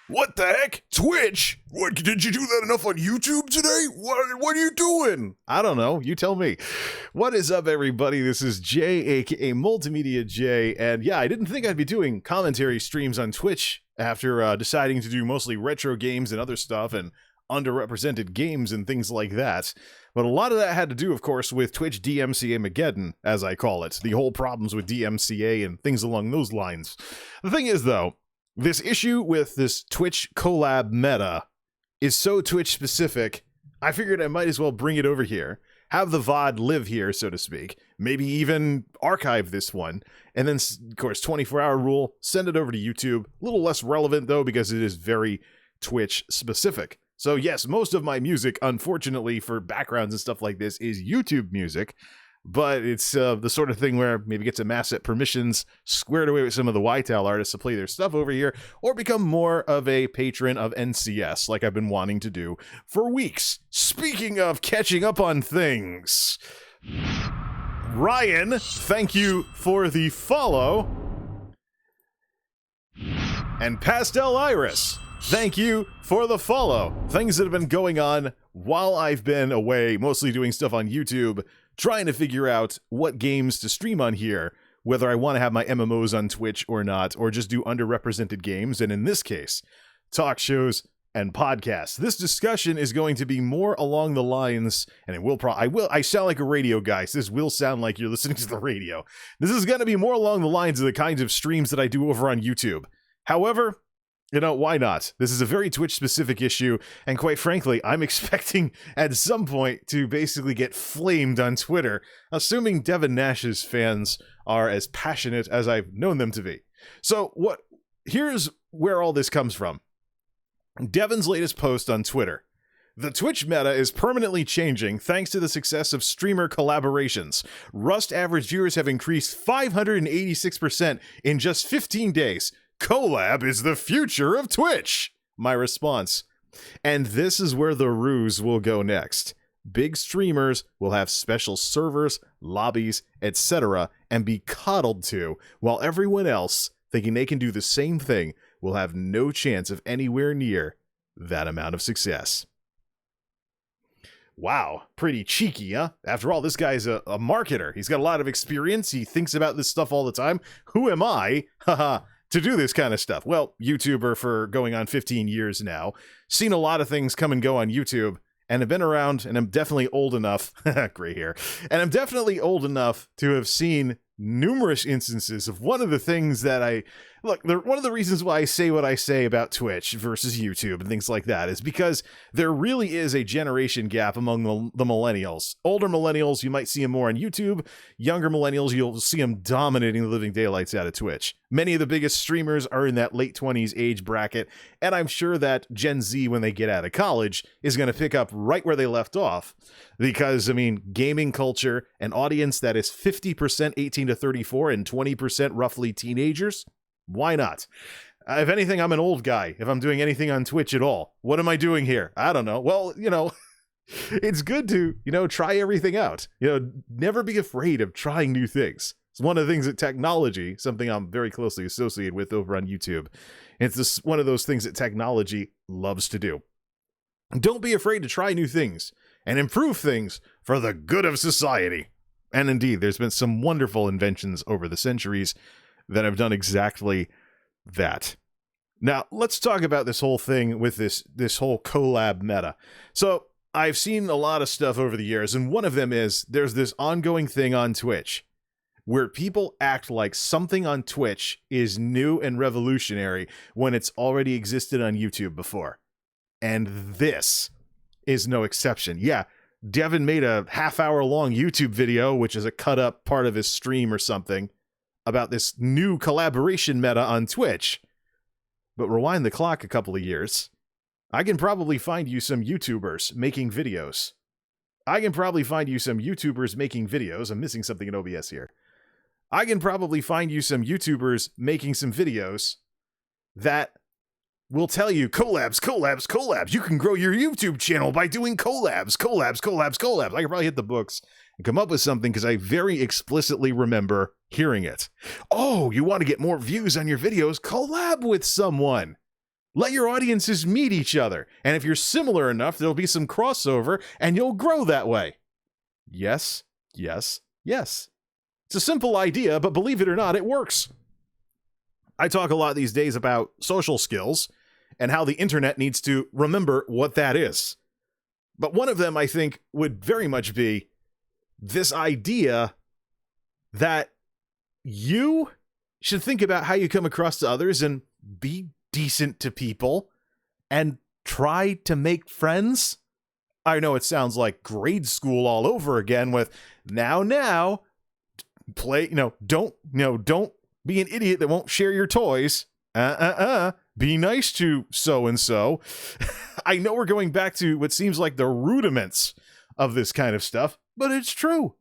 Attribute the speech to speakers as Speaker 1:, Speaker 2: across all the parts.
Speaker 1: What the heck? Twitch? What, did you do that enough on YouTube today? What are you doing? I don't know. You tell me. What is up, everybody? This is Jay, aka MultimediaJay, and yeah, I didn't think I'd be doing commentary streams on Twitch after deciding to do mostly retro games and other stuff and underrepresented games and things like that. But a lot of that had to do, of course, with Twitch DMCA-mageddon, as I call it. The whole problems with DMCA and things along those lines. The thing is, though, this issue with this Twitch collab meta is so Twitch specific, I figured I might as well bring it over here, have the VOD live here, so to speak, maybe even archive this one, and then, of course, 24-hour rule, send it over to YouTube. A little less relevant, though, because it is very Twitch specific. So yes, most of my music, unfortunately, for backgrounds and stuff like this, is YouTube music, but it's the sort of thing where maybe get some asset permissions squared away with some of the YTAL artists to play their stuff over here, or become more of a patron of NCS, like I've been wanting to do for weeks. Speaking of catching up on things, Ryan, thank you for the follow, and Pastel Iris, thank you for the follow. Things that have been going on while I've been away, mostly doing stuff on YouTube, trying to figure out what games to stream on here, whether I want to have my MMOs on Twitch or not, or just do underrepresented games, and in this case, talk shows and podcasts. This discussion is going to be more along the lines, and I sound like a radio guy, so this will sound like you're listening to the radio. This is going to be more along the lines of the kinds of streams that I do over on YouTube. However, you know, why not? This is a very Twitch-specific issue, and quite frankly, I'm expecting at some point to basically get flamed on Twitter, assuming Devin Nash's fans are as passionate as I've known them to be. So, here's where all this comes from. Devin's latest post on Twitter. The Twitch meta is permanently changing thanks to the success of streamer collaborations. Rust average viewers have increased 586% in just 15 days. Collab is the future of Twitch, my response. And this is where the ruse will go next. Big streamers will have special servers, lobbies, etc., and be coddled to, while everyone else, thinking they can do the same thing, will have no chance of anywhere near that amount of success. Wow, pretty cheeky, huh? After all, this guy's a marketer. He's got a lot of experience. He thinks about this stuff all the time. Who am I? Haha. To do this kind of stuff. Well, YouTuber for going on 15 years now. Seen a lot of things come and go on YouTube, and have been around, and I'm definitely old enough, gray hair, and I'm definitely old enough to have seen numerous instances of one of the things that one of the reasons why I say what I say about Twitch versus YouTube and things like that is because there really is a generation gap among the millennials. Older millennials, you might see them more on YouTube. Younger millennials, you'll see them dominating the living daylights out of Twitch. Many of the biggest streamers are in that late 20s age bracket, and I'm sure that Gen Z, when they get out of college, is going to pick up right where they left off. Because, I mean, gaming culture, an audience that is 50% 18 to 34 and 20% roughly teenagers, why not? If anything, I'm an old guy if I'm doing anything on Twitch at all. What am I doing here? I don't know. Well, it's good to, try everything out. Never be afraid of trying new things. It's one of the things that technology, something I'm very closely associated with over on YouTube, it's one of those things that technology loves to do. Don't be afraid to try new things and improve things for the good of society. And indeed, there's been some wonderful inventions over the centuries that have done exactly that. Now, let's talk about this whole thing with this whole collab meta. So, I've seen a lot of stuff over the years, and one of them is there's this ongoing thing on Twitch where people act like something on Twitch is new and revolutionary when it's already existed on YouTube before. And this is no exception. Yeah, Devin made a half-hour-long YouTube video, which is a cut-up part of his stream or something, about this new collaboration meta on Twitch. But rewind the clock a couple of years. I can probably find you some YouTubers making videos. I'm missing something in OBS here. I can probably find you some YouTubers making some videos that will tell you collabs. You can grow your YouTube channel by doing collabs. I can probably hit the books and come up with something because I very explicitly remember hearing it. Oh, you want to get more views on your videos? Collab with someone. Let your audiences meet each other. And if you're similar enough, there'll be some crossover and you'll grow that way. Yes, yes, yes. It's a simple idea, but believe it or not, it works. I talk a lot these days about social skills and how the internet needs to remember what that is. But one of them, I think, would very much be this idea that you should think about how you come across to others and be decent to people and try to make friends. I know it sounds like grade school all over again with now, play, don't be an idiot that won't share your toys. Be nice to so-and-so. I know we're going back to what seems like the rudiments of this kind of stuff, but it's true.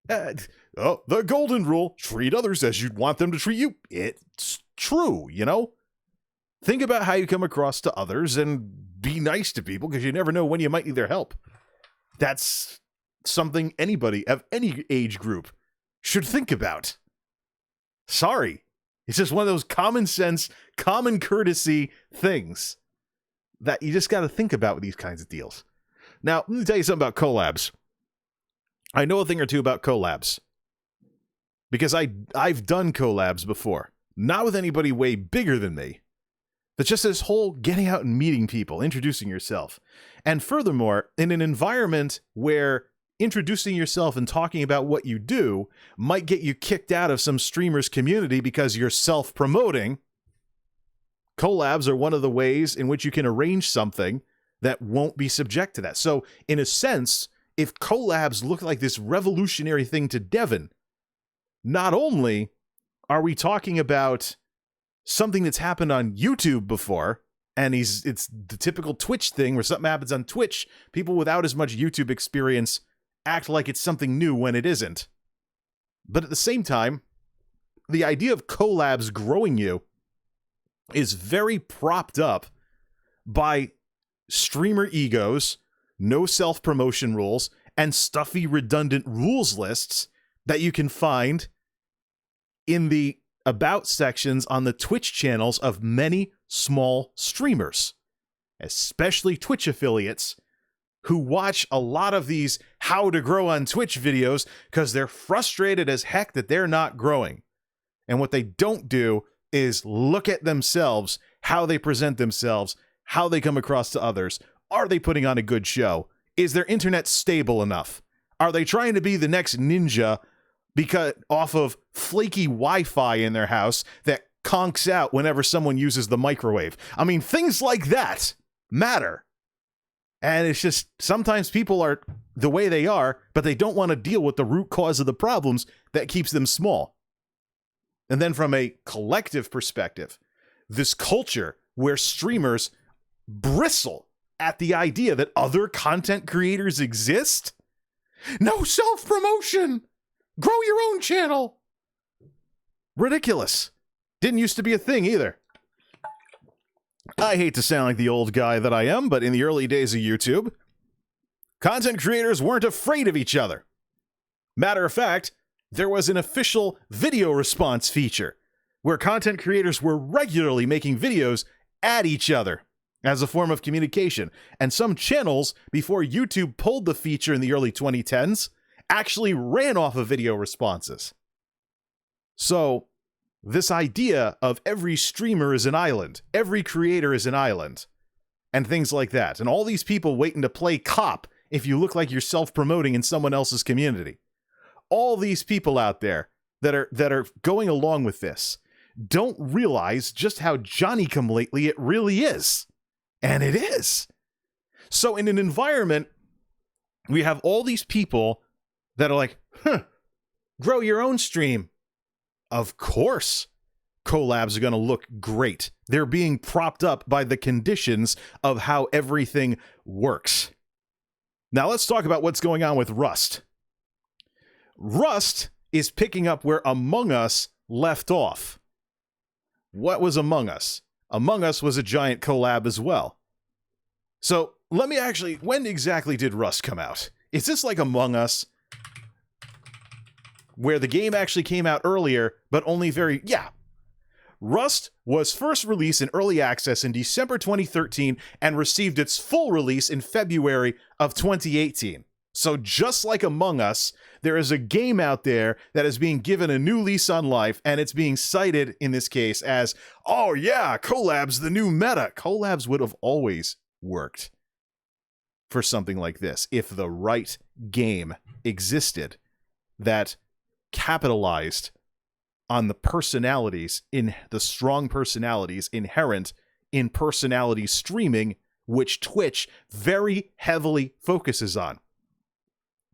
Speaker 1: The golden rule, treat others as you'd want them to treat you. It's true, Think about how you come across to others and be nice to people because you never know when you might need their help. That's something anybody of any age group should think about. Sorry. It's just one of those common sense, common courtesy things that you just got to think about with these kinds of deals. Now, let me tell you something about collabs. I know a thing or two about collabs because I've done collabs before. Not with anybody way bigger than me. But just this whole getting out and meeting people, introducing yourself. And furthermore, in an environment where introducing yourself and talking about what you do might get you kicked out of some streamer's community because you're self-promoting, collabs are one of the ways in which you can arrange something that won't be subject to that. So, in a sense, if collabs look like this revolutionary thing to Devin, not only are we talking about something that's happened on YouTube before, and it's the typical Twitch thing where something happens on Twitch, people without as much YouTube experience act like it's something new when it isn't. But at the same time, the idea of collabs growing you is very propped up by streamer egos, no self-promotion rules, and stuffy redundant rules lists that you can find in the about sections on the Twitch channels of many small streamers, especially Twitch affiliates who watch a lot of these how to grow on Twitch videos because they're frustrated as heck that they're not growing. And what they don't do is look at themselves, how they present themselves, how they come across to others. Are they putting on a good show? Is their internet stable enough? Are they trying to be the next ninja because off of flaky Wi-Fi in their house that conks out whenever someone uses the microwave? I mean, things like that matter. And it's just, sometimes people are the way they are, but they don't want to deal with the root cause of the problems that keeps them small. And then from a collective perspective, this culture where streamers bristle at the idea that other content creators exist? No self-promotion! Grow your own channel! Ridiculous. Didn't used to be a thing either. I hate to sound like the old guy that I am, but in the early days of YouTube, content creators weren't afraid of each other. Matter of fact, there was an official video response feature where content creators were regularly making videos at each other as a form of communication. And some channels, before YouTube pulled the feature in the early 2010s, actually ran off of video responses. So, this idea of every streamer is an island, every creator is an island, and things like that, and all these people waiting to play cop if you look like you're self-promoting in someone else's community. All these people out there that are going along with this don't realize just how Johnny-come-lately it really is. And it is. So in an environment, we have all these people that are like, grow your own stream. Of course, collabs are going to look great. They're being propped up by the conditions of how everything works. Now let's talk about what's going on with Rust. Rust is picking up where Among Us left off. What was Among Us? Among Us was a giant collab as well. So let me actually, when exactly did Rust come out? Is this like Among Us, where the game actually came out earlier, but only very, yeah. Rust was first released in early access in December 2013 and received its full release in February of 2018. So just like Among Us, there is a game out there that is being given a new lease on life, and it's being cited in this case as, oh yeah, Collabs, the new meta. Collabs would have always worked for something like this if the right game existed that capitalized on the personalities, in the strong personalities inherent in personality streaming, which Twitch very heavily focuses on.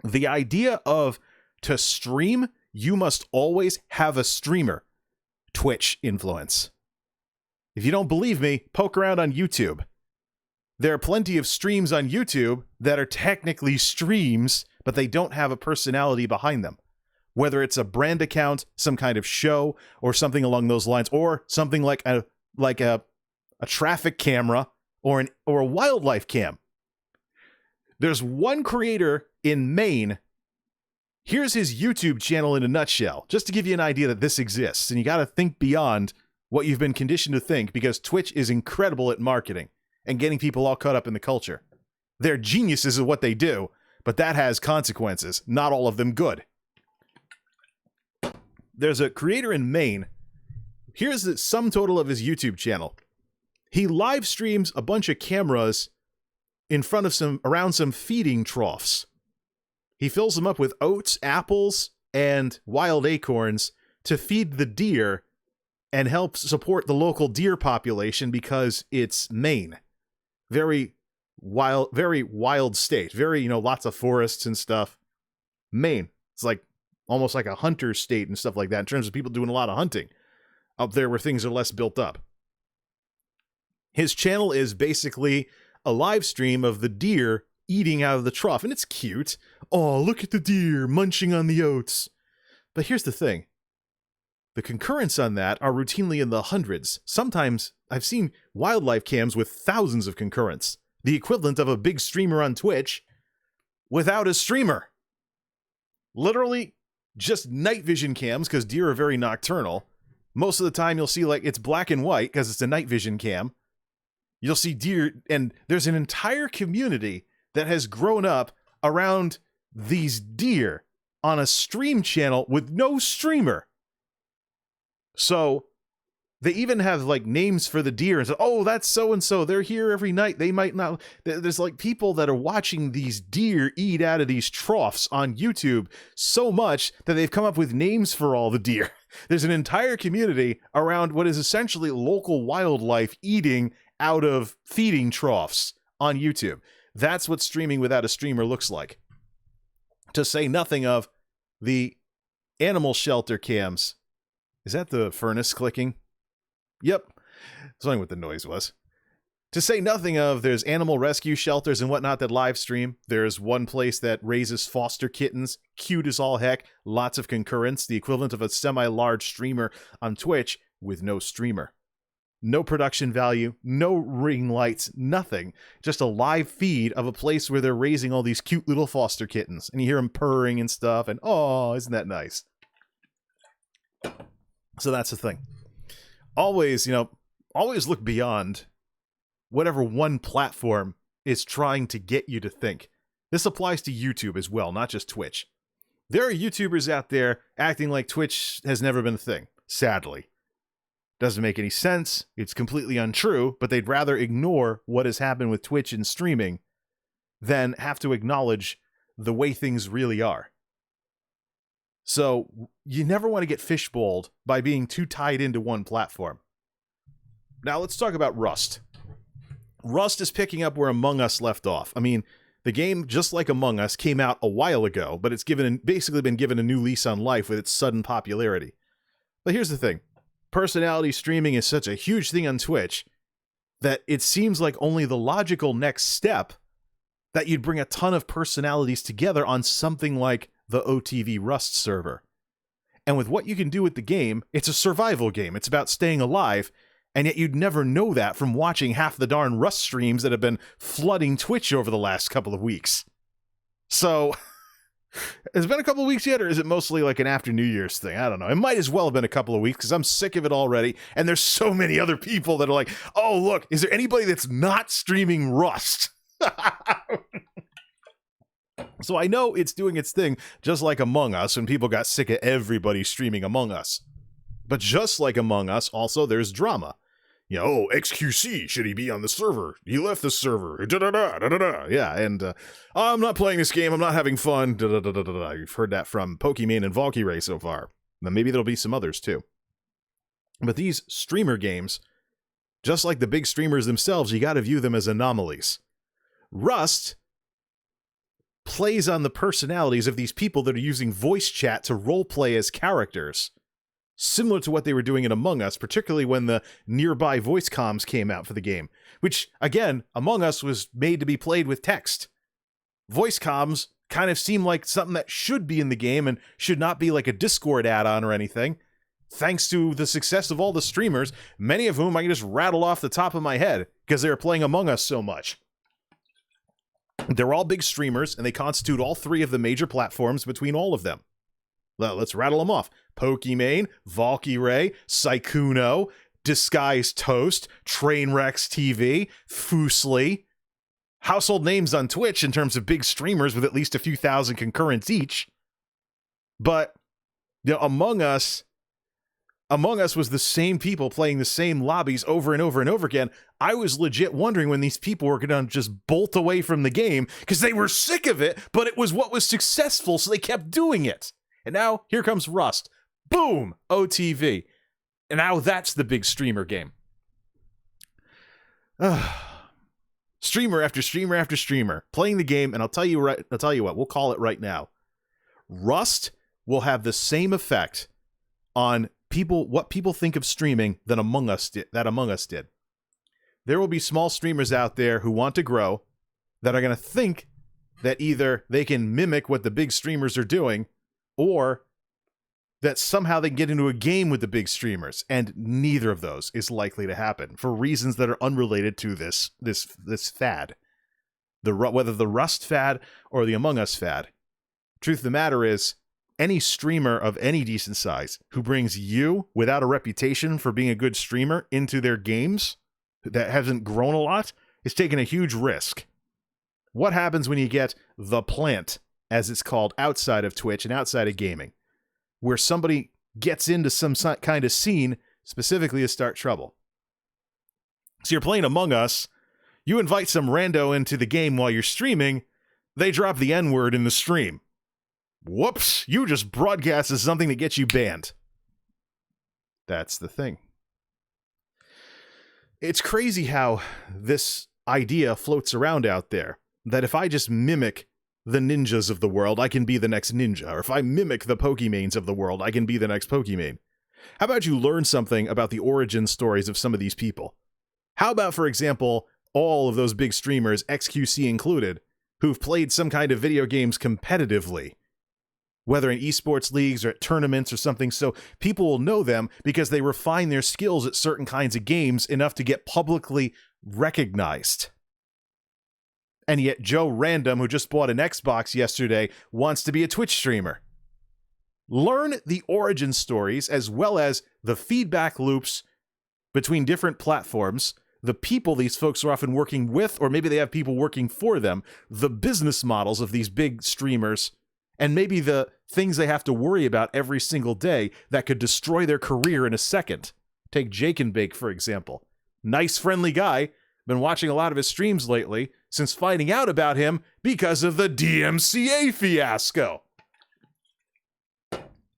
Speaker 1: The idea of, to stream, you must always have a streamer. Twitch influence. If you don't believe me, poke around on YouTube. There are plenty of streams on YouTube that are technically streams, but they don't have a personality behind them. Whether it's a brand account, some kind of show, or something along those lines, or something like a traffic camera or a wildlife cam. There's one creator in Maine. Here's his YouTube channel in a nutshell, just to give you an idea that this exists. And you got to think beyond what you've been conditioned to think, because Twitch is incredible at marketing and getting people all caught up in the culture. They're geniuses at what they do, but that has consequences, not all of them good. There's a creator in Maine. Here's the sum total of his YouTube channel. He live streams a bunch of cameras in front of around some feeding troughs. He fills them up with oats, apples, and wild acorns to feed the deer and help support the local deer population, because it's Maine. Very wild state. Very, lots of forests and stuff. Maine. It's like almost like a hunter's state and stuff like that in terms of people doing a lot of hunting up there where things are less built up. His channel is basically a live stream of the deer eating out of the trough, and it's cute. Oh, look at the deer munching on the oats. But here's the thing. The concurrents on that are routinely in the hundreds. Sometimes I've seen wildlife cams with thousands of concurrents, the equivalent of a big streamer on Twitch without a streamer. Literally just night vision cams, because deer are very nocturnal. Most of the time you'll see it's black and white because it's a night vision cam. You'll see deer, and there's an entire community that has grown up around these deer on a stream channel with no streamer. So they even have names for the deer and say, oh, that's so-and-so. They're here every night. They might not. There's people that are watching these deer eat out of these troughs on YouTube so much that they've come up with names for all the deer. There's an entire community around what is essentially local wildlife eating out of feeding troughs on YouTube. That's what streaming without a streamer looks like. To say nothing of the animal shelter cams. Is that the furnace clicking? Yep. That's only what the noise was. To say nothing of, there's animal rescue shelters and whatnot that live stream. There's one place that raises foster kittens. Cute as all heck. Lots of concurrents. The equivalent of a semi-large streamer on Twitch with no streamer. No production value, no ring lights, nothing. Just a live feed of a place where they're raising all these cute little foster kittens. And you hear them purring and stuff, and oh, isn't that nice? So that's the thing. Always, always look beyond whatever one platform is trying to get you to think. This applies to YouTube as well, not just Twitch. There are YouTubers out there acting like Twitch has never been a thing, sadly. Doesn't make any sense, it's completely untrue, but they'd rather ignore what has happened with Twitch and streaming than have to acknowledge the way things really are. So, you never want to get fishbowled by being too tied into one platform. Now, let's talk about Rust. Rust is picking up where Among Us left off. I mean, the game, just like Among Us, came out a while ago, but it's basically been given a new lease on life with its sudden popularity. But here's the thing. Personality streaming is such a huge thing on Twitch that it seems like only the logical next step that you'd bring a ton of personalities together on something like the OTV Rust server. And with what you can do with the game, it's a survival game. It's about staying alive, and yet you'd never know that from watching half the darn Rust streams that have been flooding Twitch over the last couple of weeks. So, Has it been a couple of weeks yet, or is it mostly like an after New Year's thing? I don't know. It might as well have been a couple of weeks because I'm sick of it already. And there's so many other people that are like, oh, look, is there anybody that's not streaming Rust? So I know it's doing its thing, just like Among Us, when people got sick of everybody streaming Among Us. But just like Among Us, also there's drama. You know, oh, XQC, should he be on the server? He left the server. Da-da-da, da-da-da. Yeah, and I'm not playing this game. I'm not having fun. Da-da-da-da-da. You've heard that from Pokimane and Valkyrie so far. Then maybe there'll be some others too. But these streamer games, just like the big streamers themselves, you got to view them as anomalies. Rust plays on the personalities of these people that are using voice chat to roleplay as characters, similar to what they were doing in Among Us, particularly when the nearby voice comms came out for the game, which, again, Among Us was made to be played with text. Voice comms kind of seem like something that should be in the game and should not be like a Discord add-on or anything, thanks to the success of all the streamers, many of whom I can just rattle off the top of my head because they were playing Among Us so much. They're all big streamers, and they constitute all three of the major platforms between all of them. Let's rattle them off. Pokimane, Valkyrie, Sykkuno, Disguised Toast, Trainwrecks TV, Fusely. Household names on Twitch in terms of big streamers with at least a few thousand concurrents each. But you know, Among Us was the same people playing the same lobbies over and over and over again. I was legit wondering when these people were going to just bolt away from the game because they were sick of it, but it was what was successful, so they kept doing it. And now, here comes Rust. Boom! OTV. And now that's the big streamer game. Streamer after streamer after streamer playing the game, and I'll tell you what, we'll call it right now. Rust will have the same effect on people, what people think of streaming that Among Us did. There will be small streamers out there who want to grow that are going to think that either they can mimic what the big streamers are doing, or that somehow they can get into a game with the big streamers, and neither of those is likely to happen for reasons that are unrelated to this fad, whether the Rust fad or the Among Us fad. Truth of the matter is, any streamer of any decent size who brings you, without a reputation for being a good streamer, into their games that hasn't grown a lot is taking a huge risk. What happens when you get the plant, as it's called, outside of Twitch and outside of gaming, where somebody gets into some kind of scene specifically to start trouble? So you're playing Among Us, you invite some rando into the game while you're streaming, they drop the N-word in the stream. Whoops, you just broadcasted something that gets you banned. That's the thing. It's crazy how this idea floats around out there, that if I just mimic the ninjas of the world, I can be the next ninja. Or if I mimic the Pokimanes of the world, I can be the next Pokimane. How about you learn something about the origin stories of some of these people? How about, for example, all of those big streamers, XQC included, who've played some kind of video games competitively, whether in esports leagues or at tournaments or something, so people will know them because they refine their skills at certain kinds of games enough to get publicly recognized. And yet Joe Random, who just bought an Xbox yesterday, wants to be a Twitch streamer. Learn the origin stories as well as the feedback loops between different platforms, the people these folks are often working with, or maybe they have people working for them, the business models of these big streamers, and maybe the things they have to worry about every single day that could destroy their career in a second. Take Jake and Bake, for example. Nice, friendly guy. Been watching a lot of his streams lately since finding out about him because of the DMCA fiasco.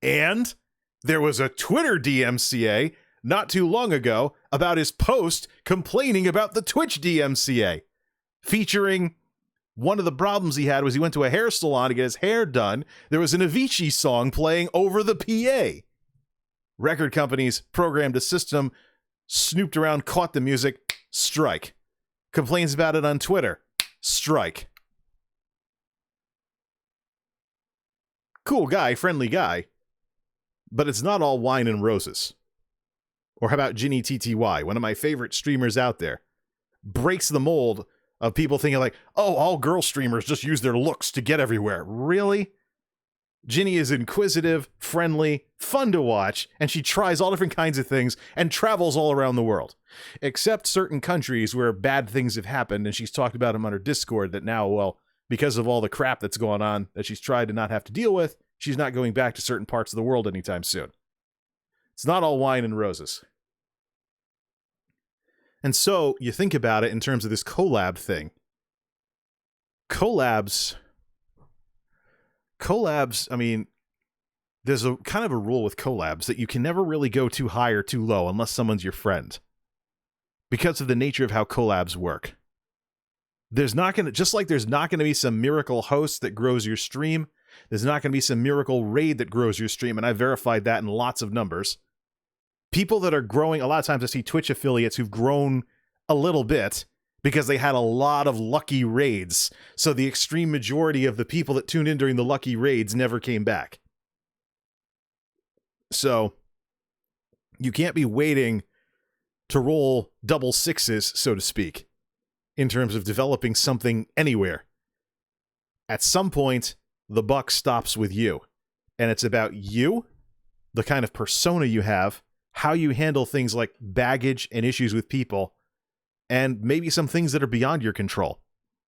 Speaker 1: And there was a Twitter DMCA not too long ago about his post complaining about the Twitch DMCA, featuring one of the problems he had was he went to a hair salon to get his hair done. There was an Avicii song playing over the PA. Record companies programmed a system, snooped around, caught the music, strike. Complains about it on Twitter, strike. Cool guy, friendly guy, but it's not all wine and roses. Or how about Ginny TTY, one of my favorite streamers out there, breaks the mold of people thinking like, oh, all girl streamers just use their looks to get everywhere. Really? Ginny is inquisitive, friendly, fun to watch, and she tries all different kinds of things and travels all around the world. Except certain countries where bad things have happened, and she's talked about them on her Discord that now, well, because of all the crap that's going on that she's tried to not have to deal with, she's not going back to certain parts of the world anytime soon. It's not all wine and roses. And so, you think about it in terms of this collab thing. Collabs, I mean, there's a kind of a rule with collabs that you can never really go too high or too low unless someone's your friend. Because of the nature of how collabs work. There's not going to, just like there's not going to be some miracle host that grows your stream, there's not going to be some miracle raid that grows your stream, and I verified that in lots of numbers. People that are growing, a lot of times I see Twitch affiliates who've grown a little bit because they had a lot of lucky raids. So the extreme majority of the people that tuned in during the lucky raids never came back. So you can't be waiting to roll double sixes, so to speak, in terms of developing something anywhere. At some point, the buck stops with you. And it's about you, the kind of persona you have, how you handle things like baggage and issues with people, and maybe some things that are beyond your control,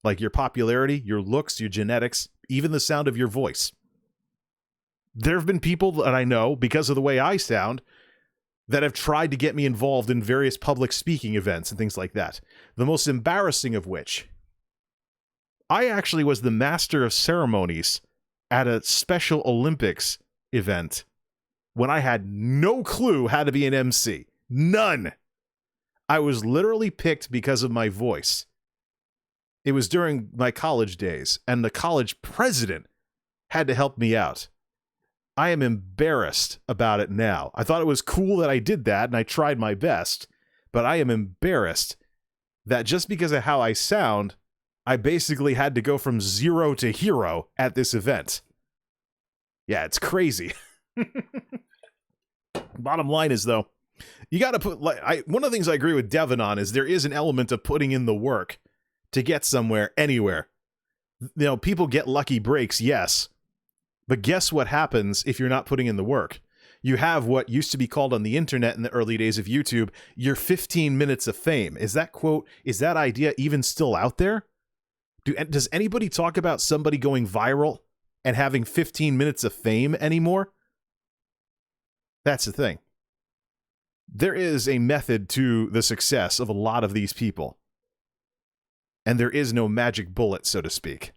Speaker 1: like your popularity, your looks, your genetics, even the sound of your voice. There have been people that I know, because of the way I sound, that have tried to get me involved in various public speaking events and things like that. The most embarrassing of which, I actually was the master of ceremonies at a Special Olympics event when I had no clue how to be an MC. None. I was literally picked because of my voice. It was during my college days, and the college president had to help me out. I am embarrassed about it now. I thought it was cool that I did that, and I tried my best, but I am embarrassed that just because of how I sound, I basically had to go from zero to hero at this event. Yeah, it's crazy. Bottom line is, though, you got to put, one of the things I agree with Devin on is there is an element of putting in the work to get somewhere, anywhere. You know, people get lucky breaks, yes. But guess what happens if you're not putting in the work? You have what used to be called on the internet in the early days of YouTube, your 15 minutes of fame. Is that quote, is that idea even still out there? Does anybody talk about somebody going viral and having 15 minutes of fame anymore? That's the thing. There is a method to the success of a lot of these people. And there is no magic bullet, so to speak.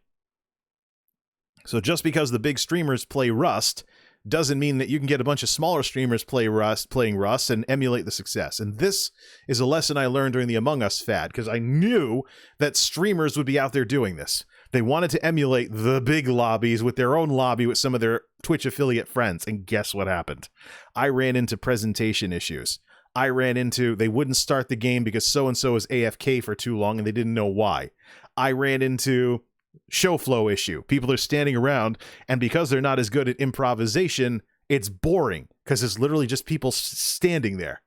Speaker 1: So just because the big streamers play Rust doesn't mean that you can get a bunch of smaller streamers playing Rust and emulate the success. And this is a lesson I learned during the Among Us fad, because I knew that streamers would be out there doing this. They wanted to emulate the big lobbies with their own lobby with some of their Twitch affiliate friends. And guess what happened? I ran into presentation issues. I ran into they wouldn't start the game because so-and-so was AFK for too long and they didn't know why. I ran into show flow issue. People are standing around, and because they're not as good at improvisation, it's boring because it's literally just people standing there.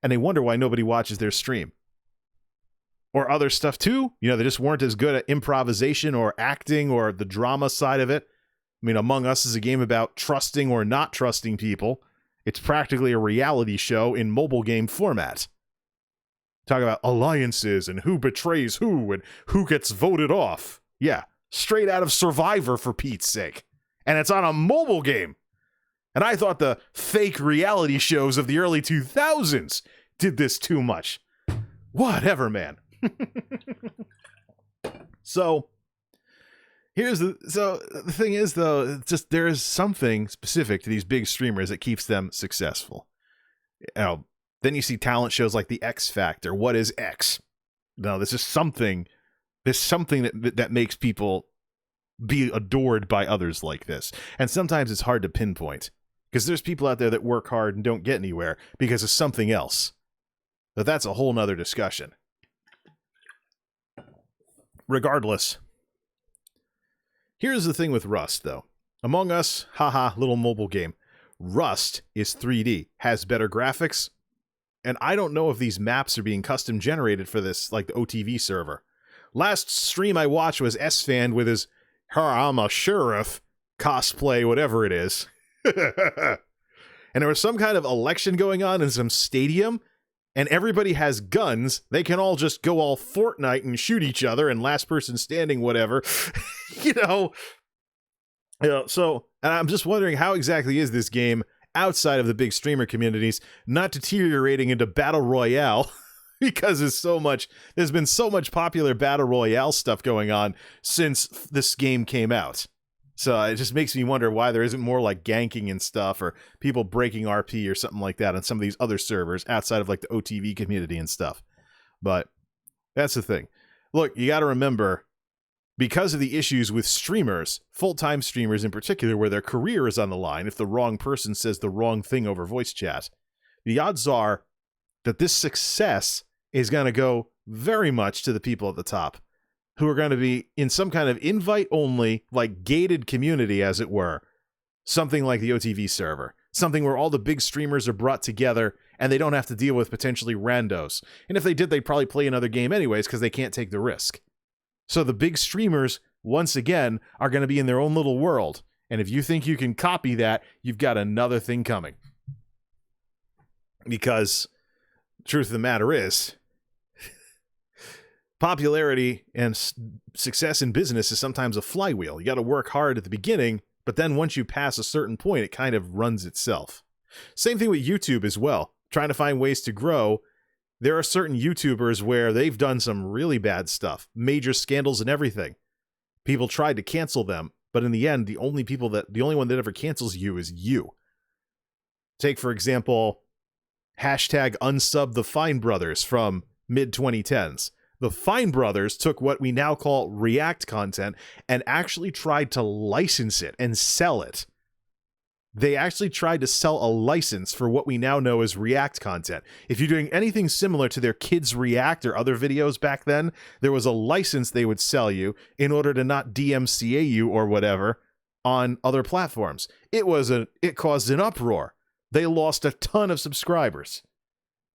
Speaker 1: And they wonder why nobody watches their stream. Or other stuff too. You know, they just weren't as good at improvisation or acting or the drama side of it. I mean, Among Us is a game about trusting or not trusting people. It's practically a reality show in mobile game format. Talk about alliances and who betrays who and who gets voted off. Yeah, straight out of Survivor, for Pete's sake. And it's on a mobile game. And I thought the fake reality shows of the early 2000s did this too much. Whatever, man. So the thing is, though, it's just there is something specific to these big streamers that keeps them successful. You know, then you see talent shows like the X Factor. What is X? No, this is something. There's something that makes people be adored by others like this. And sometimes it's hard to pinpoint because there's people out there that work hard and don't get anywhere because of something else. But that's a whole nother discussion. Regardless, here's the thing with Rust, though. Among Us, haha, little mobile game. Rust is 3D, has better graphics, and I don't know if these maps are being custom generated for this, like the OTV server. Last stream I watched was S-Fan with his, I'm a sheriff, cosplay, whatever it is. And there was some kind of election going on in some stadium, and everybody has guns. They can all just go all Fortnite and shoot each other and last person standing, whatever. So, and I'm just wondering, how exactly is this game outside of the big streamer communities not deteriorating into battle royale? Because there's been so much popular battle royale stuff going on since this game came out. So it just makes me wonder why there isn't more like ganking and stuff, or people breaking RP or something like that on some of these other servers outside of like the OTV community and stuff. But that's the thing. Look, you got to remember, because of the issues with streamers, full-time streamers in particular, where their career is on the line if the wrong person says the wrong thing over voice chat, the odds are that this success is going to go very much to the people at the top, who are going to be in some kind of invite-only, like gated community, as it were. Something like the OTV server. Something where all the big streamers are brought together, and they don't have to deal with potentially randos. And if they did, they'd probably play another game anyways, because they can't take the risk. So the big streamers, once again, are going to be in their own little world. And if you think you can copy that, you've got another thing coming. Because, truth of the matter is, popularity and success in business is sometimes a flywheel. You got to work hard at the beginning, but then once you pass a certain point, it kind of runs itself. Same thing with YouTube as well. Trying to find ways to grow. There are certain YouTubers where they've done some really bad stuff, major scandals and everything. People tried to cancel them, but in the end, the only one that ever cancels you is you. Take, for example, hashtag unsub the Fine Brothers from mid-2010s. The Fine Brothers took what we now call React content and actually tried to license it and sell it. They actually tried to sell a license for what we now know as React content. If you're doing anything similar to their Kids React or other videos back then, there was a license they would sell you in order to not DMCA you or whatever on other platforms. It caused an uproar. They lost a ton of subscribers.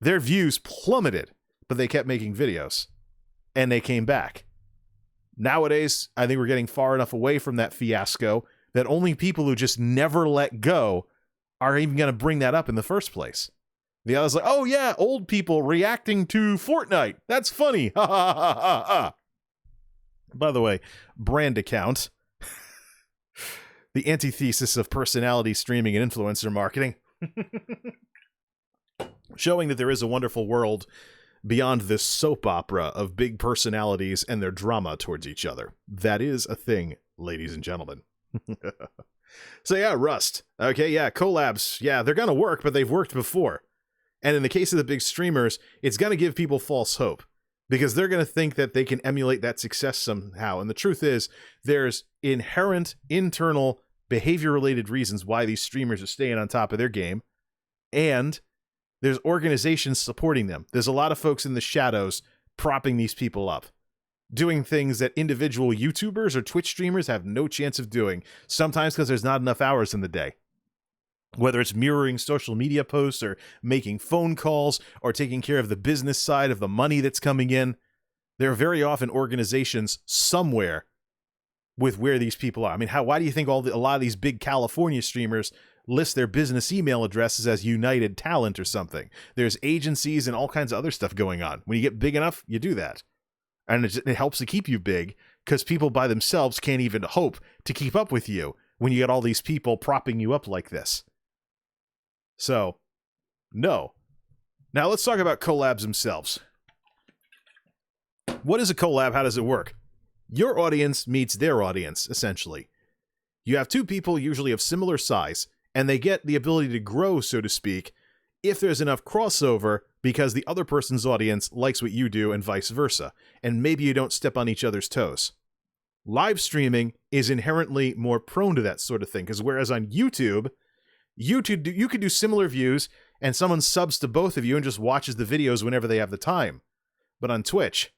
Speaker 1: Their views plummeted, but they kept making videos. And they came back. Nowadays, I think we're getting far enough away from that fiasco that only people who just never let go are even going to bring that up in the first place. The other's like, oh yeah, old people reacting to Fortnite. That's funny. Ha ha ha ha ha. By the way, brand account. The antithesis of personality streaming and influencer marketing. Showing that there is a wonderful world beyond this soap opera of big personalities and their drama towards each other. That is a thing, ladies and gentlemen. So yeah, Rust. Okay, yeah, collabs. Yeah, they're gonna work, but they've worked before. And in the case of the big streamers, it's gonna give people false hope, because they're gonna think that they can emulate that success somehow. And the truth is, there's inherent internal behavior-related reasons why these streamers are staying on top of their game. And there's organizations supporting them. There's a lot of folks in the shadows propping these people up, doing things that individual YouTubers or Twitch streamers have no chance of doing, sometimes because there's not enough hours in the day. Whether it's mirroring social media posts or making phone calls or taking care of the business side of the money that's coming in, there are very often organizations somewhere with where these people are. I mean, why do you think a lot of these big California streamers list their business email addresses as United Talent or something? There's agencies and all kinds of other stuff going on. When you get big enough, you do that. And it helps to keep you big, because people by themselves can't even hope to keep up with you when you get all these people propping you up like this. So, no. Now let's talk about collabs themselves. What is a collab? How does it work? Your audience meets their audience, essentially. You have two people, usually of similar size, and they get the ability to grow, so to speak, if there's enough crossover, because the other person's audience likes what you do and vice versa, and maybe you don't step on each other's toes. Live streaming is inherently more prone to that sort of thing, because whereas on YouTube, you could do similar views, and someone subs to both of you and just watches the videos whenever they have the time. But on Twitch,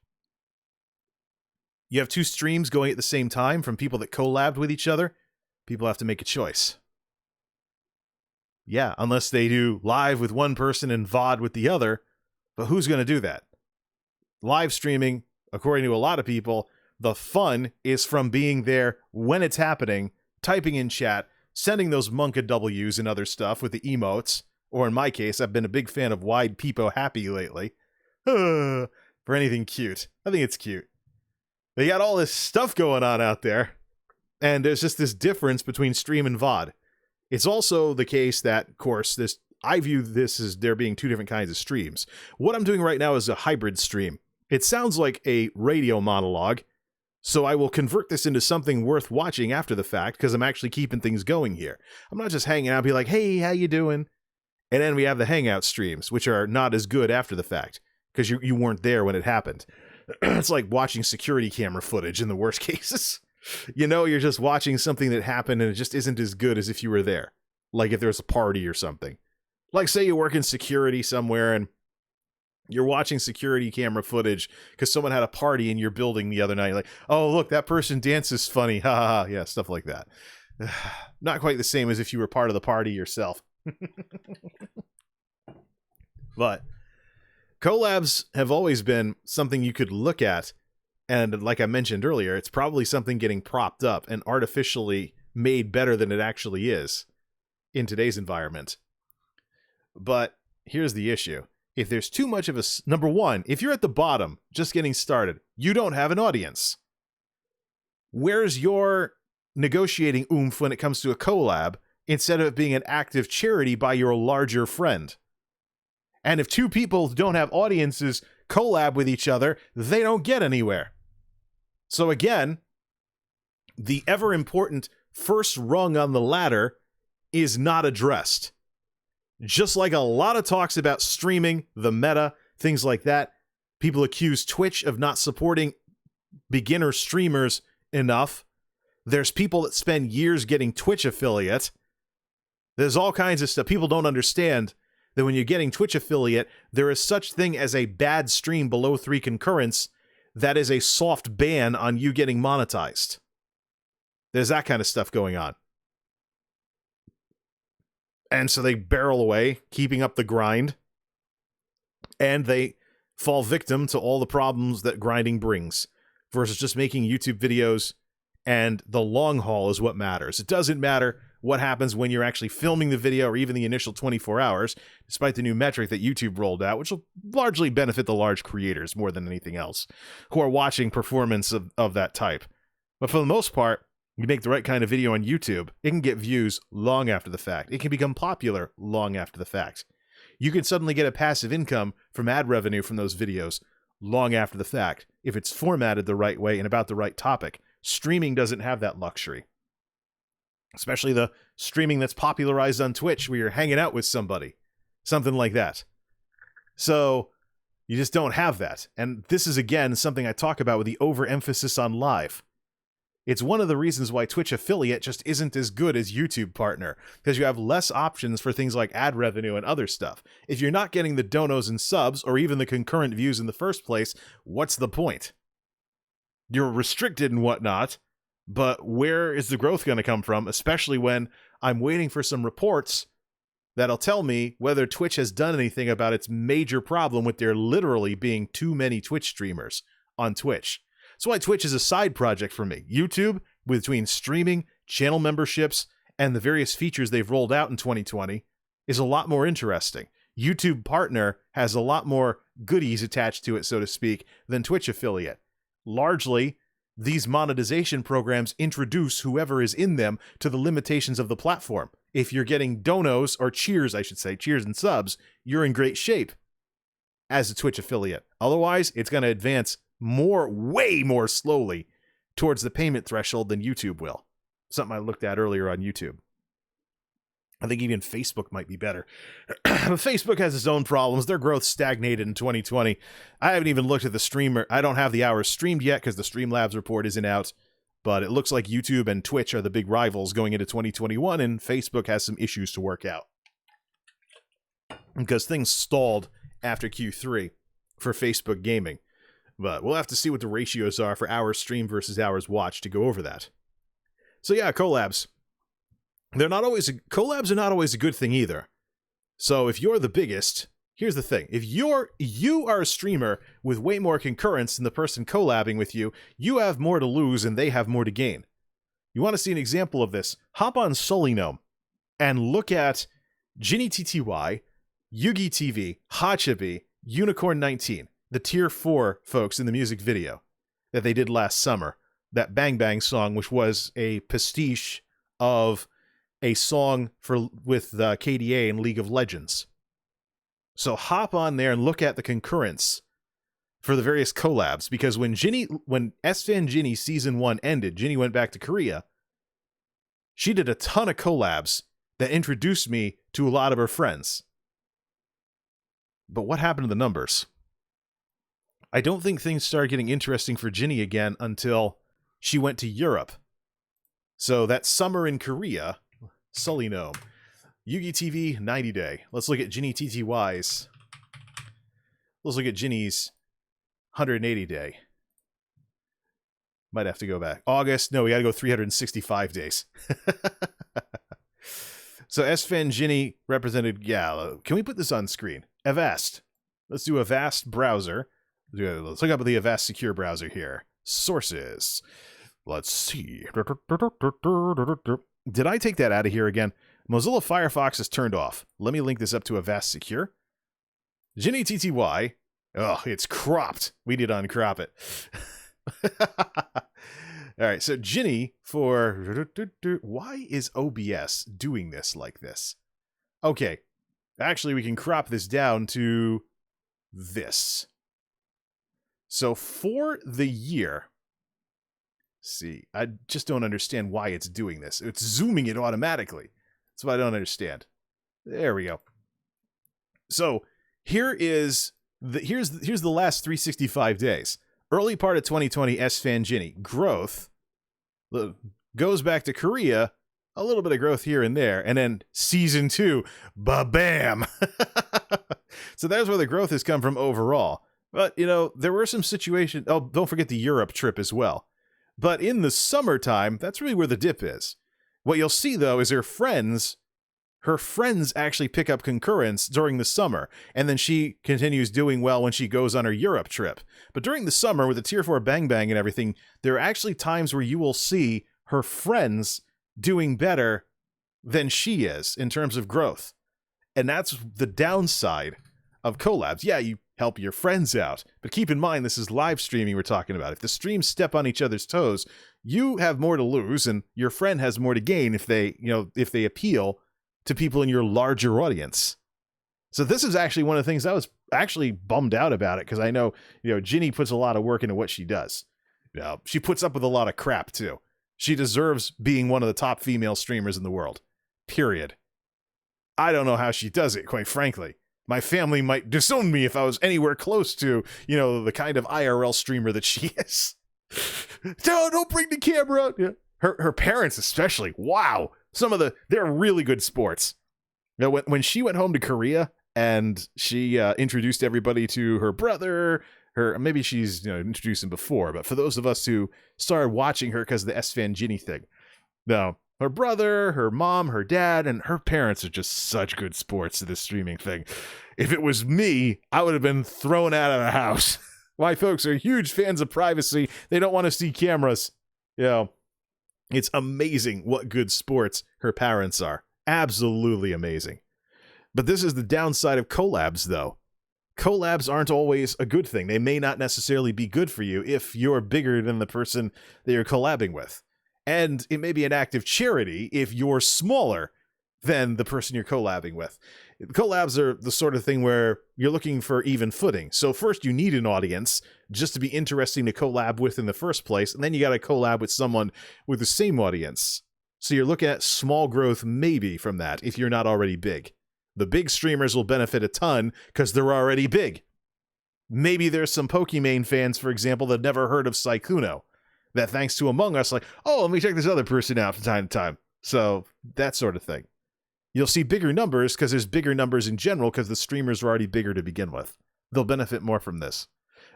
Speaker 1: you have two streams going at the same time from people that collabed with each other. People have to make a choice. Yeah, unless they do live with one person and VOD with the other. But who's going to do that? Live streaming, according to a lot of people, the fun is from being there when it's happening, typing in chat, sending those Monka W's and other stuff with the emotes, or in my case, I've been a big fan of Wide Peepo Happy lately, for anything cute. I think it's cute. They got all this stuff going on out there, and there's just this difference between stream and VOD. It's also the case that, of course, I view this as there being two different kinds of streams. What I'm doing right now is a hybrid stream. It sounds like a radio monologue, so I will convert this into something worth watching after the fact, because I'm actually keeping things going here. I'm not just hanging out, be like, hey, how you doing? And then we have the hangout streams, which are not as good after the fact, because you weren't there when it happened. It's like watching security camera footage in the worst cases. You know, you're just watching something that happened and it just isn't as good as if you were there. Like if there's a party or something. Like say you work in security somewhere and you're watching security camera footage because someone had a party in your building the other night. You're like, oh, look, that person dances funny. Ha ha ha. Yeah, stuff like that. Not quite the same as if you were part of the party yourself. But collabs have always been something you could look at. And like I mentioned earlier, it's probably something getting propped up and artificially made better than it actually is in today's environment. But here's the issue. If there's too much of a... Number one, if you're at the bottom, just getting started, you don't have an audience. Where's your negotiating oomph when it comes to a collab instead of it being an active charity by your larger friend? And if two people don't have audiences collab with each other, they don't get anywhere. So again, the ever-important first rung on the ladder is not addressed. Just like a lot of talks about streaming, the meta, things like that, people accuse Twitch of not supporting beginner streamers enough. There's people that spend years getting Twitch affiliate. There's all kinds of stuff. People don't understand that when you're getting Twitch affiliate, there is such thing as a bad stream below 3 concurrents that is a soft ban on you getting monetized. There's that kind of stuff going on. And so they barrel away, keeping up the grind, and they fall victim to all the problems that grinding brings, versus just making YouTube videos, and the long haul is what matters. It doesn't matter what happens when you're actually filming the video or even the initial 24 hours, despite the new metric that YouTube rolled out, which will largely benefit the large creators more than anything else, who are watching performance of that type. But for the most part, you make the right kind of video on YouTube, it can get views long after the fact. It can become popular long after the fact. You can suddenly get a passive income from ad revenue from those videos long after the fact, if it's formatted the right way and about the right topic. Streaming doesn't have that luxury. Especially the streaming that's popularized on Twitch where you're hanging out with somebody. Something like that. So you just don't have that. And this is, again, something I talk about with the overemphasis on live. It's one of the reasons why Twitch affiliate just isn't as good as YouTube partner, because you have less options for things like ad revenue and other stuff. If you're not getting the donos and subs, or even the concurrent views in the first place, what's the point? You're restricted and whatnot, but where is the growth going to come from, especially when I'm waiting for some reports that'll tell me whether Twitch has done anything about its major problem with there literally being too many Twitch streamers on Twitch. That's why Twitch is a side project for me. YouTube, between streaming, channel memberships, and the various features they've rolled out in 2020, is a lot more interesting. YouTube Partner has a lot more goodies attached to it, so to speak, than Twitch Affiliate. Largely, these monetization programs introduce whoever is in them to the limitations of the platform. If you're getting donos, or cheers, I should say, cheers and subs, you're in great shape as a Twitch affiliate. Otherwise, it's going to advance way more slowly towards the payment threshold than YouTube will. Something I looked at earlier on YouTube. I think even Facebook might be better. Facebook has its own problems. Their growth stagnated in 2020. I haven't even looked at the streamer. I don't have the hours streamed yet because the Streamlabs report isn't out. But it looks like YouTube and Twitch are the big rivals going into 2021, and Facebook has some issues to work out. Because things stalled after Q3 for Facebook gaming. But we'll have to see what the ratios are for hours streamed versus hours watched to go over that. So yeah, collabs. Collabs are not always a good thing either. So if you're the biggest, here's the thing. If you are a streamer with way more concurrence than the person collabing with you, you have more to lose and they have more to gain. You want to see an example of this? Hop on Solynome and look at Ginny TTY, Yugi TV, Hachibi, Unicorn 19, the tier 4 folks in the music video that they did last summer. That Bang Bang song, which was a pastiche of a song with KDA in League of Legends. So hop on there and look at the concurrence for the various collabs, because when S-Fan Ginny Season 1 ended, Ginny went back to Korea, she did a ton of collabs that introduced me to a lot of her friends. But what happened to the numbers? I don't think things started getting interesting for Ginny again until she went to Europe. So that summer in Korea, Solynome, Yugi TV 90 day. Let's look at Ginny TTY's. Let's look at Ginny's 180 day. Might have to go back. August. No, we got to go 365 days. So S-Fan Ginny represented, yeah, can we put this on screen? Avast. Let's do Avast browser. Let's look up the Avast secure browser here. Sources. Let's see. Did I take that out of here again? Mozilla Firefox is turned off. Let me link this up to Avast Secure. Ginny TTY. Oh, it's cropped. We did uncrop it. All right, so Ginny for... Why is OBS doing this like this? Okay, actually we can crop this down to this. So for the year... See, I just don't understand why it's doing this. It's zooming it automatically. That's what I don't understand. There we go. So here's the last 365 days. Early part of 2020, S-Fan Ginny. Growth. Goes back to Korea. A little bit of growth here and there. And then Season 2. Ba-bam! So that's where the growth has come from overall. But, you know, there were some situations... Oh, don't forget the Europe trip as well. But in the summertime, that's really where the dip is. What you'll see, though, is her friends actually pick up concurrence during the summer, and then she continues doing well when she goes on her Europe trip. But during the summer, with the Tier 4 Bang Bang and everything, there are actually times where you will see her friends doing better than she is in terms of growth. And that's the downside of collabs. Yeah, you help your friends out, but keep in mind this is live streaming we're talking about. If the streams step on each other's toes, you have more to lose and your friend has more to gain if they appeal to people in your larger audience. So this is actually one of the things I was actually bummed out about it, because I know, Ginny puts a lot of work into what she does. She puts up with a lot of crap too. She deserves being one of the top female streamers in the world. Period. I don't know how she does it, quite frankly. My family might disown me if I was anywhere close to, the kind of IRL streamer that she is. Don't bring the camera. Yeah. Her parents especially. Wow. They're really good sports. When she went home to Korea and she introduced everybody to her brother, maybe she's introduced him before, but for those of us who started watching her because of the S-Fan Ginny thing, no. Her brother, her mom, her dad, and her parents are just such good sports to this streaming thing. If it was me, I would have been thrown out of the house. My folks are huge fans of privacy. They don't want to see cameras. It's amazing what good sports her parents are. Absolutely amazing. But this is the downside of collabs, though. Collabs aren't always a good thing. They may not necessarily be good for you if you're bigger than the person that you're collabing with. And it may be an act of charity if you're smaller than the person you're collabing with. Collabs are the sort of thing where you're looking for even footing. So first you need an audience just to be interesting to collab with in the first place, and then you got to collab with someone with the same audience. So you're looking at small growth maybe from that if you're not already big. The big streamers will benefit a ton because they're already big. Maybe there's some Pokimane fans, for example, that never heard of Sykkuno. That thanks to Among Us, like, oh, let me check this other person out from time to time. So that sort of thing. You'll see bigger numbers because there's bigger numbers in general because the streamers are already bigger to begin with. They'll benefit more from this.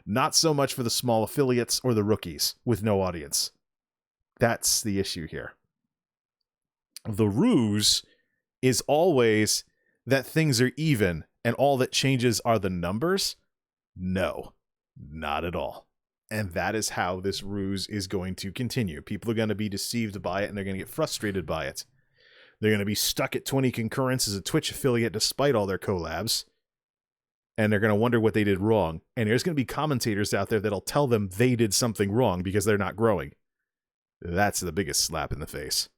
Speaker 1: Not so much for the small affiliates or the rookies with no audience. That's the issue here. The ruse is always that things are even and all that changes are the numbers. No, not at all. And that is how this ruse is going to continue. People are going to be deceived by it, and they're going to get frustrated by it. They're going to be stuck at 20 concurrents as a Twitch affiliate despite all their collabs. And they're going to wonder what they did wrong. And there's going to be commentators out there that'll tell them they did something wrong because they're not growing. That's the biggest slap in the face.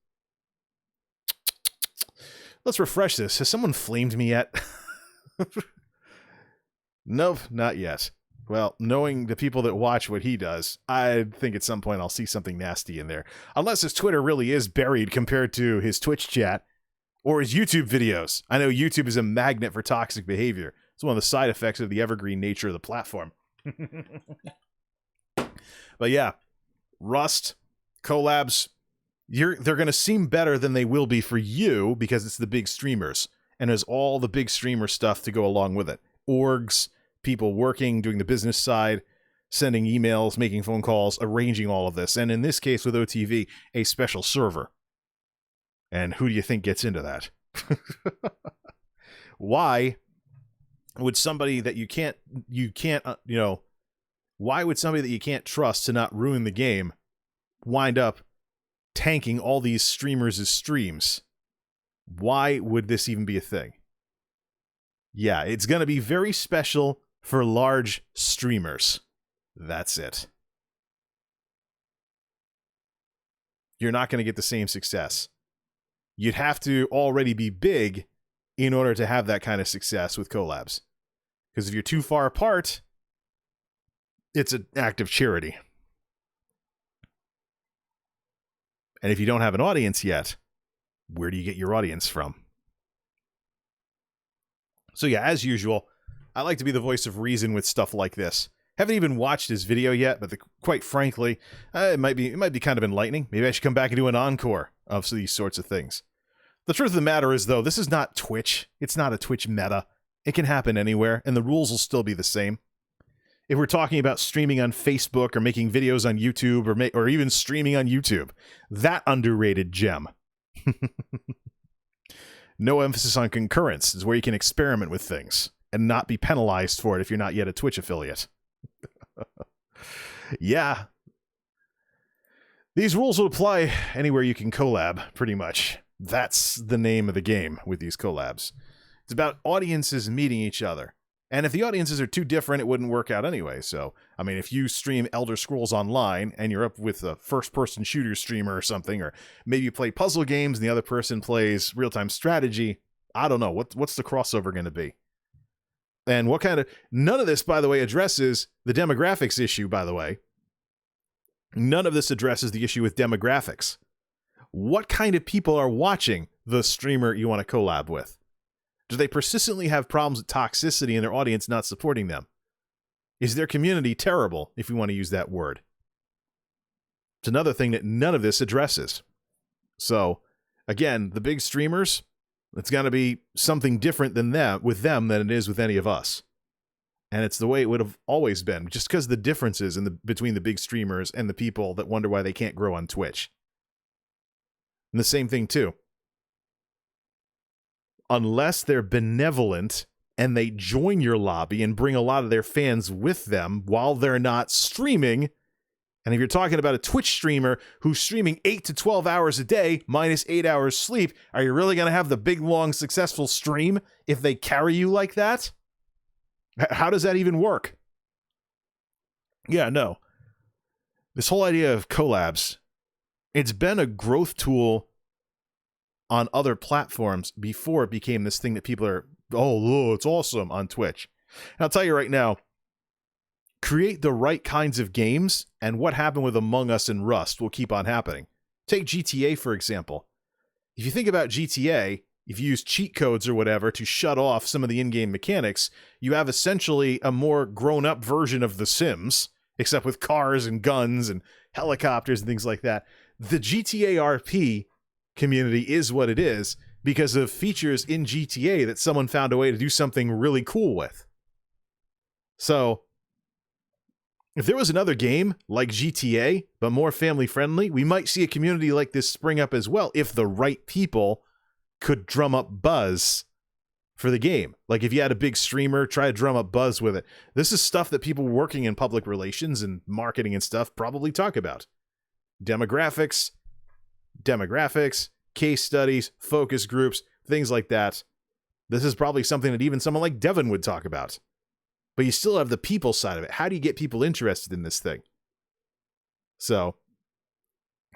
Speaker 1: Let's refresh this. Has someone flamed me yet? Nope, not yet. Well, knowing the people that watch what he does, I think at some point I'll see something nasty in there. Unless his Twitter really is buried compared to his Twitch chat or his YouTube videos. I know YouTube is a magnet for toxic behavior. It's one of the side effects of the evergreen nature of the platform. But yeah, Rust, Collabs, they're going to seem better than they will be for you because it's the big streamers. And there's all the big streamer stuff to go along with it. Orgs, people working, doing the business side, sending emails, making phone calls, arranging all of this. And in this case with OTV, a special server. And who do you think gets into that? Why would somebody that you can't, why would somebody that you can't trust to not ruin the game wind up tanking all these streamers' streams? Why would this even be a thing? Yeah, it's going to be very special for large streamers. That's it. You're not going to get the same success. You'd have to already be big in order to have that kind of success with collabs. Because if you're too far apart, it's an act of charity. And if you don't have an audience yet, where do you get your audience from? So yeah, as usual, I like to be the voice of reason with stuff like this. Haven't even watched his video yet, but quite frankly, it might be kind of enlightening. Maybe I should come back and do an encore of these sorts of things. The truth of the matter is, though, this is not Twitch. It's not a Twitch meta. It can happen anywhere, and the rules will still be the same. If we're talking about streaming on Facebook or making videos on YouTube or even streaming on YouTube, that underrated gem. No emphasis on concurrence is where you can experiment with things and not be penalized for it if you're not yet a Twitch affiliate. Yeah. These rules will apply anywhere you can collab, pretty much. That's the name of the game with these collabs. It's about audiences meeting each other. And if the audiences are too different, it wouldn't work out anyway. So, I mean, if you stream Elder Scrolls Online and you're up with a first-person shooter streamer or something, or maybe you play puzzle games and the other person plays real-time strategy, I don't know. What's the crossover going to be? And what kind of... None of this, by the way, addresses the demographics issue, by the way. None of this addresses the issue with demographics. What kind of people are watching the streamer you want to collab with? Do they persistently have problems with toxicity in their audience not supporting them? Is their community terrible, if you want to use that word? It's another thing that none of this addresses. So, again, the big streamers, it's going to be something different than with them than it is with any of us. And it's the way it would have always been, just because of the differences between the big streamers and the people that wonder why they can't grow on Twitch. And the same thing, too. Unless they're benevolent and they join your lobby and bring a lot of their fans with them while they're not streaming. And if you're talking about a Twitch streamer who's streaming 8 to 12 hours a day, minus 8 hours sleep, are you really going to have the big, long, successful stream if they carry you like that? How does that even work? Yeah, no. This whole idea of collabs, it's been a growth tool on other platforms before it became this thing that people are, oh, it's awesome on Twitch. And I'll tell you right now, create the right kinds of games, and what happened with Among Us and Rust will keep on happening. Take GTA, for example. If you think about GTA, if you use cheat codes or whatever to shut off some of the in-game mechanics, you have essentially a more grown-up version of The Sims, except with cars and guns and helicopters and things like that. The GTA RP community is what it is because of features in GTA that someone found a way to do something really cool with. So, if there was another game like GTA, but more family-friendly, we might see a community like this spring up as well if the right people could drum up buzz for the game. Like if you had a big streamer, try to drum up buzz with it. This is stuff that people working in public relations and marketing and stuff probably talk about. Demographics, case studies, focus groups, things like that. This is probably something that even someone like Devin would talk about. But you still have the people side of it. How do you get people interested in this thing? So,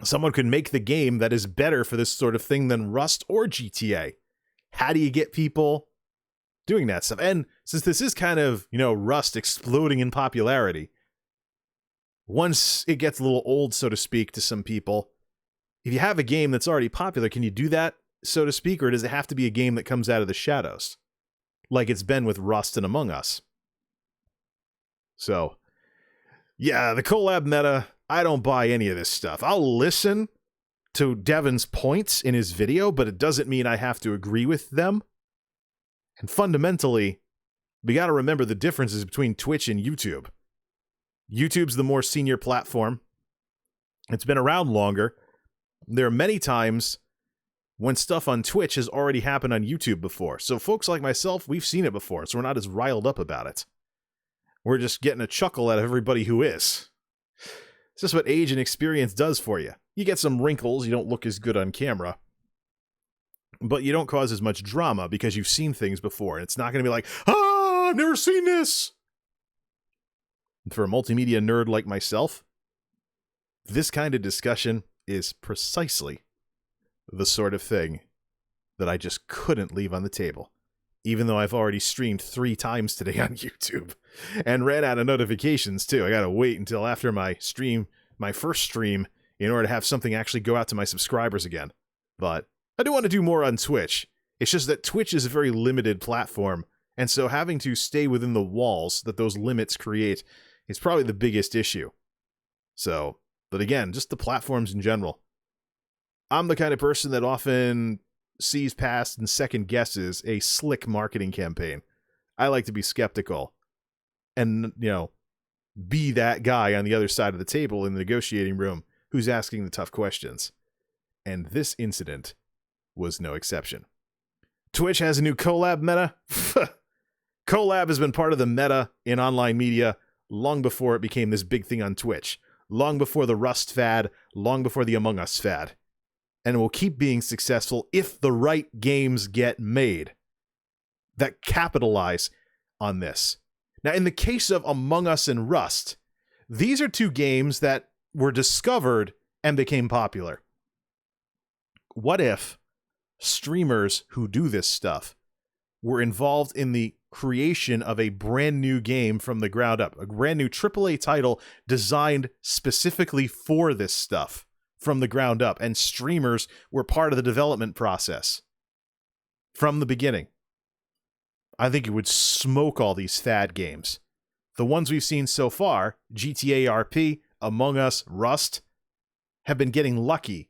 Speaker 1: someone could make the game that is better for this sort of thing than Rust or GTA. How do you get people doing that stuff? And since this is kind of, Rust exploding in popularity, once it gets a little old, so to speak, to some people, if you have a game that's already popular, can you do that, so to speak, or does it have to be a game that comes out of the shadows? Like it's been with Rust and Among Us. So, yeah, the collab meta, I don't buy any of this stuff. I'll listen to Devin's points in his video, but it doesn't mean I have to agree with them. And fundamentally, we got to remember the differences between Twitch and YouTube. YouTube's the more senior platform. It's been around longer. There are many times when stuff on Twitch has already happened on YouTube before. So folks like myself, we've seen it before, so we're not as riled up about it. We're just getting a chuckle out of everybody who is. It's just what age and experience does for you. You get some wrinkles, you don't look as good on camera, but you don't cause as much drama because you've seen things before, and it's not going to be like, I've never seen this! And for a multimedia nerd like myself, this kind of discussion is precisely the sort of thing that I just couldn't leave on the table. Even though I've already streamed 3 times today on YouTube and ran out of notifications too. I gotta wait until after my first stream, in order to have something actually go out to my subscribers again. But I do want to do more on Twitch. It's just that Twitch is a very limited platform, and so having to stay within the walls that those limits create is probably the biggest issue. So, but again, just the platforms in general. I'm the kind of person that often sees past and second guesses a slick marketing campaign. I like to be skeptical and, be that guy on the other side of the table in the negotiating room who's asking the tough questions. And this incident was no exception. Twitch has a new collab meta. Collab has been part of the meta in online media long before it became this big thing on Twitch. Long before the Rust fad, long before the Among Us fad. And will keep being successful if the right games get made that capitalize on this. Now, in the case of Among Us and Rust, these are 2 games that were discovered and became popular. What if streamers who do this stuff were involved in the creation of a brand new game from the ground up, a brand new AAA title designed specifically for this stuff? From the ground up, and streamers were part of the development process from the beginning? I think it would smoke all these fad games. The ones we've seen so far, GTA RP, Among Us, Rust, have been getting lucky.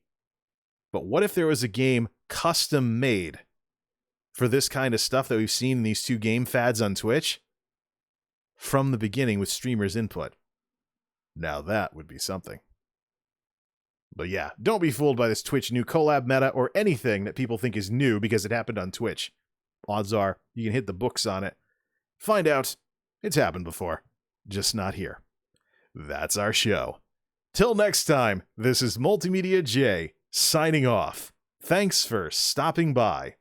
Speaker 1: But what if there was a game custom made for this kind of stuff that we've seen in these 2 game fads on Twitch? From the beginning with streamers' input. Now that would be something. But yeah, don't be fooled by this Twitch new collab meta or anything that people think is new because it happened on Twitch. Odds are, you can hit the books on it. Find out, it's happened before, just not here. That's our show. Till next time, this is MultimediaJay signing off. Thanks for stopping by.